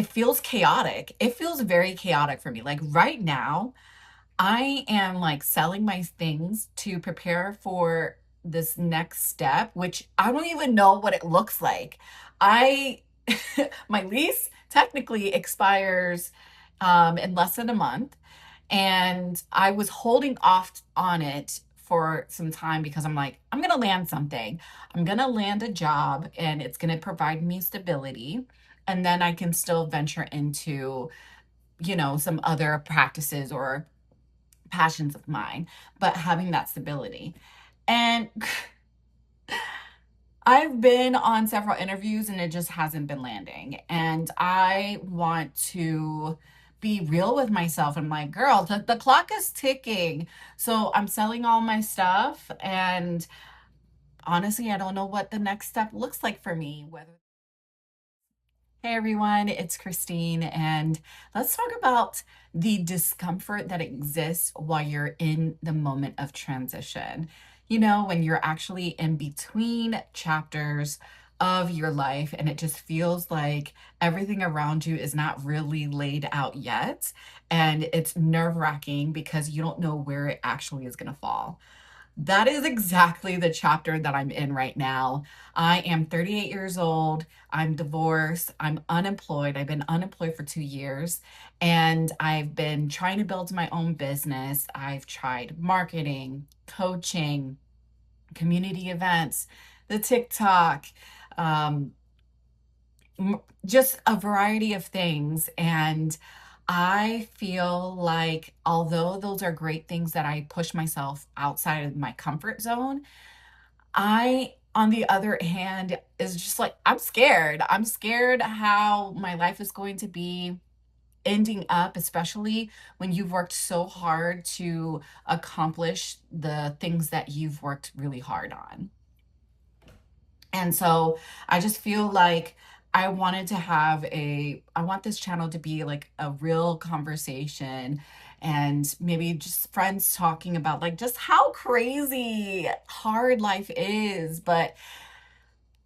it feels chaotic. It feels very chaotic for me. Like right now, I am like selling my things to prepare for this next step, which I don't even know what it looks like. I my lease technically expires in less than a month, and I was holding off on it for some time because I'm like, I'm going to land something. I'm going to land a job and it's going to provide me stability. And then I can still venture into, some other practices or passions of mine, but having that stability. And I've been on several interviews and it just hasn't been landing. And I want to be real with myself. I'm like, girl, the clock is ticking. So I'm selling all my stuff. And honestly, I don't know what the next step looks like for me. Whether Hey everyone, it's Christine, and let's talk about the discomfort that exists while you're in the moment of transition. When you're actually in between chapters of your life and it just feels like everything around you is not really laid out yet, and it's nerve-wracking because you don't know where it actually is going to fall. That is exactly the chapter that I'm in right now. I am 38 years old. I'm divorced. I'm unemployed. I've been unemployed for 2 years, and I've been trying to build my own business. I've tried marketing, coaching, community events, the TikTok, um, just a variety of things. And I feel like, although those are great things that I push myself outside of my comfort zone, I, on the other hand, is just like, I'm scared. I'm scared how my life is going to be ending up, especially when you've worked so hard to accomplish the things that you've worked really hard on. And so I just feel like I want this channel to be like a real conversation, and maybe just friends talking about like just how crazy hard life is. But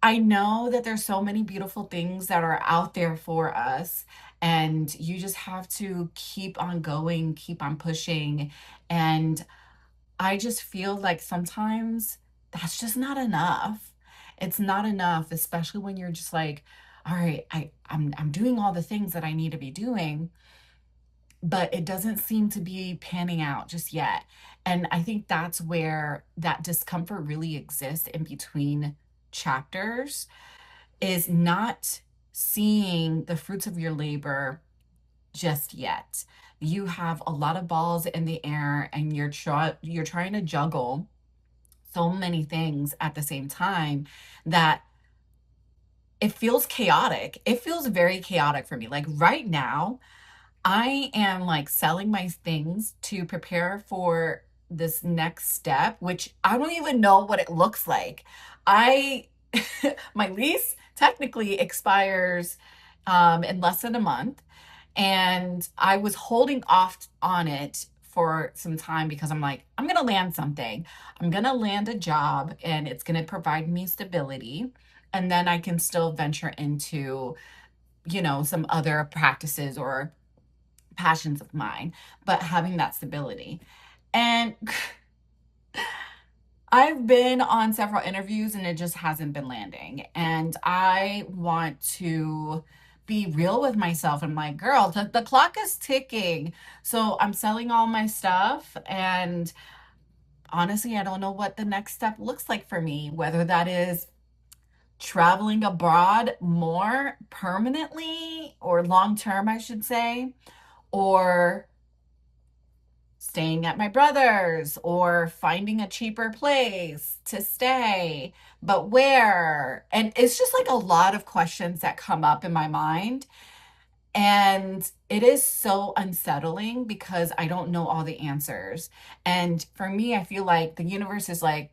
I know that there's so many beautiful things that are out there for us, and you just have to keep on going, keep on pushing. And I just feel like sometimes that's just not enough. It's not enough, especially when you're just like, all right, I'm doing all the things that I need to be doing, but it doesn't seem to be panning out just yet. And I think that's where that discomfort really exists in between chapters, is not seeing the fruits of your labor just yet. You have a lot of balls in the air and you're trying to juggle so many things at the same time that it feels chaotic. It feels very chaotic for me. Like right now, I am like selling my things to prepare for this next step, which I don't even know what it looks like. I my lease technically expires in less than a month, and I was holding off on it for some time because I'm like, I'm going to land something. I'm going to land a job and it's going to provide me stability. And then I can still venture into, some other practices or passions of mine, but having that stability. And I've been on several interviews and it just hasn't been landing. And I want to be real with myself. I'm like, girl, the clock is ticking. So I'm selling all my stuff. And honestly, I don't know what the next step looks like for me, whether that is traveling abroad more permanently or long term, I should say, or staying at my brother's or finding a cheaper place to stay, but where? And it's just like a lot of questions that come up in my mind. And it is so unsettling because I don't know all the answers. And for me, I feel like the universe is like,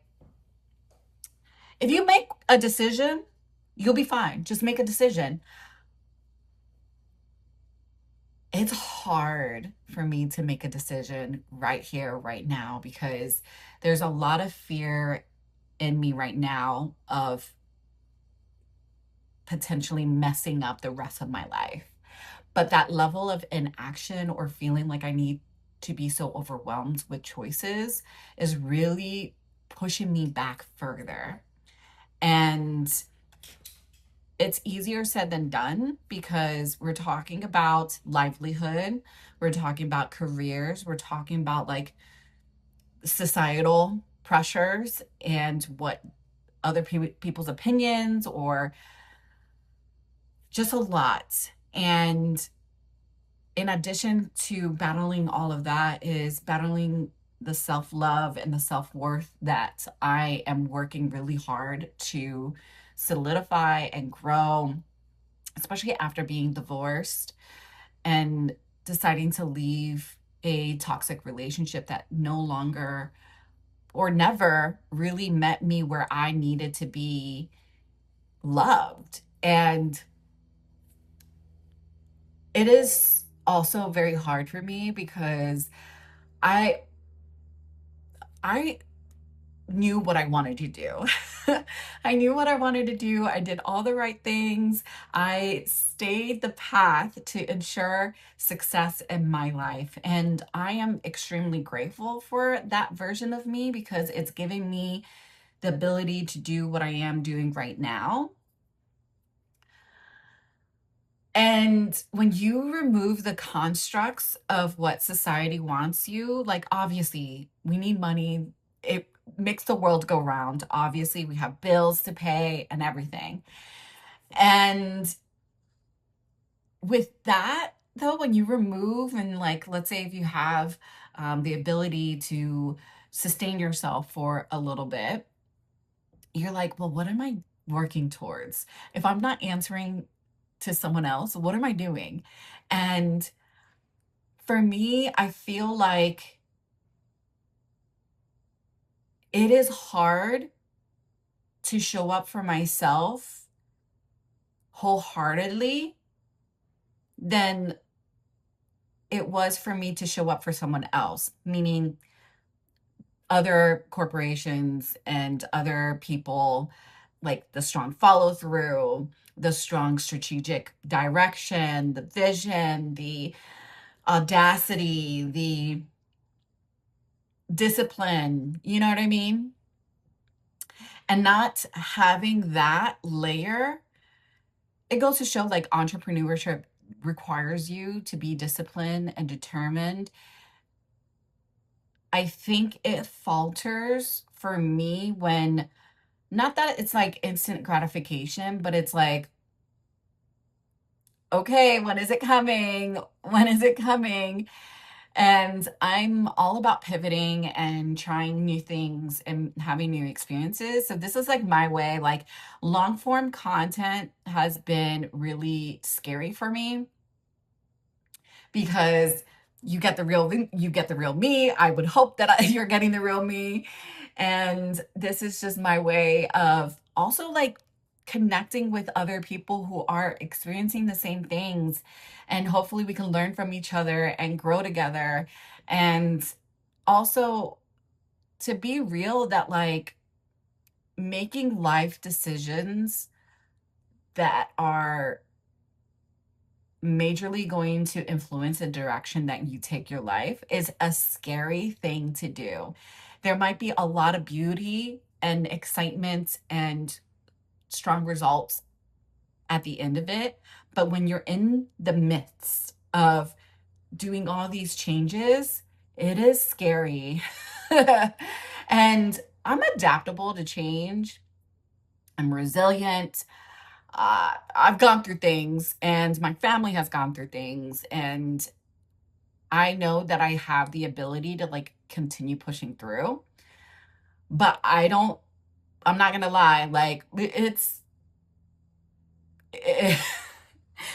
if you make a decision, you'll be fine. Just make a decision. It's hard for me to make a decision right here, right now, because there's a lot of fear in me right now of potentially messing up the rest of my life. But that level of inaction or feeling like I need to be so overwhelmed with choices is really pushing me back further. And it's easier said than done because we're talking about livelihood, we're talking about careers, we're talking about like societal pressures and what other people's opinions or just a lot. And in addition to battling all of that is battling the self-love and the self-worth that I am working really hard to solidify and grow, especially after being divorced and deciding to leave a toxic relationship that no longer or never really met me where I needed to be loved. And it is also very hard for me because I I knew what I wanted to do. I knew what I wanted to do. I did all the right things. I stayed the path to ensure success in my life. And I am extremely grateful for that version of me because it's giving me the ability to do what I am doing right now. And when you remove the constructs of what society wants you, like obviously we need money. It makes the world go round. Obviously, we have bills to pay and everything. And with that, though, when you remove and like, let's say if you have the ability to sustain yourself for a little bit, you're like, well, what am I working towards? If I'm not answering to someone else, what am I doing? And for me, I feel like it is hard to show up for myself wholeheartedly than it was for me to show up for someone else, meaning other corporations and other people, like the strong follow through, the strong strategic direction, the vision, the audacity, the discipline, you know what I mean? And not having that layer, it goes to show like entrepreneurship requires you to be disciplined and determined. I think it falters for me when, not that it's like instant gratification, but it's like, okay, when is it coming? When is it coming? And I'm all about pivoting and trying new things and having new experiences. So this is like my way. Like long form content has been really scary for me because you get the real me. I would hope that you're getting the real me. And this is just my way of also like connecting with other people who are experiencing the same things, and hopefully we can learn from each other and grow together. And also to be real that like making life decisions that are majorly going to influence the direction that you take your life is a scary thing to do. There might be a lot of beauty and excitement and strong results at the end of it, but when you're in the midst of doing all these changes, it is scary. And I'm adaptable to change. I'm resilient. I've gone through things, and my family has gone through things, and I know that I have the ability to like continue pushing through. But I'm not gonna lie, like it,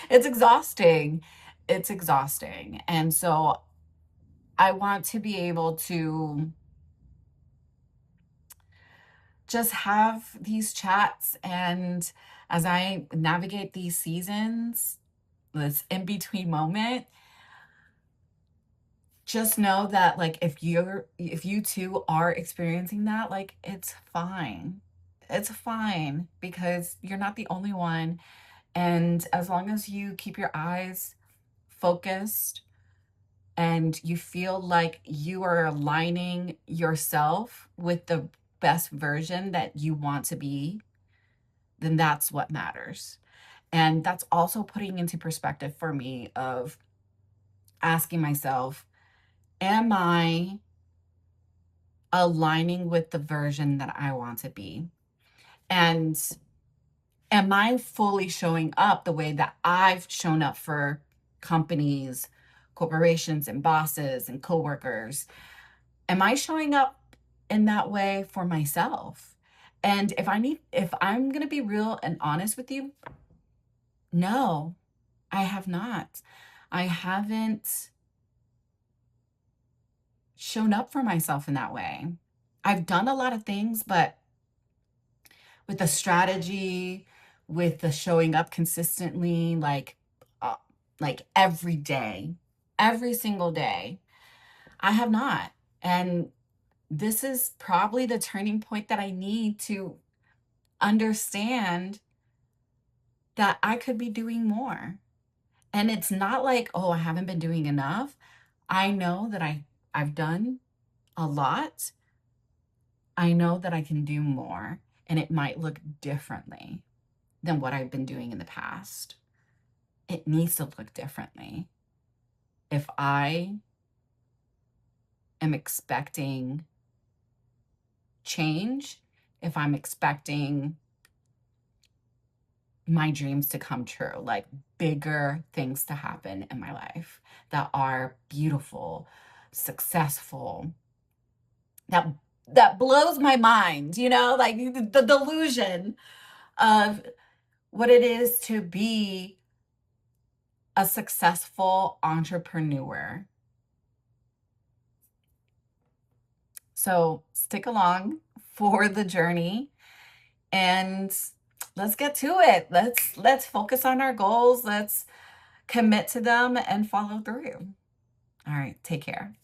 it's exhausting. It's exhausting. And so I want to be able to just have these chats, and as I navigate these seasons, this in between moment, just know that like if you too are experiencing that, like it's fine. It's fine because you're not the only one. And as long as you keep your eyes focused and you feel like you are aligning yourself with the best version that you want to be, then that's what matters. And that's also putting into perspective for me of asking myself, am I aligning with the version that I want to be? And am I fully showing up the way that I've shown up for companies, corporations, and bosses and coworkers? Am I showing up in that way for myself? And if I'm going to be real and honest with you, no, I have not. I haven't shown up for myself in that way. I've done a lot of things, but with the strategy, with the showing up consistently, uh, like every day, every single day, I have not. And this is probably the turning point that I need to understand that I could be doing more. And it's not like, oh, I haven't been doing enough. I know that I've done a lot. I know that I can do more, and it might look differently than what I've been doing in the past. It needs to look differently. If I am expecting change, if I'm expecting my dreams to come true, like bigger things to happen in my life that are beautiful, successful, that that blows my mind, like the delusion of what it is to be a successful entrepreneur. So stick along for the journey and let's get to it. Let's focus on our goals. Let's commit to them and follow through. All right, take care.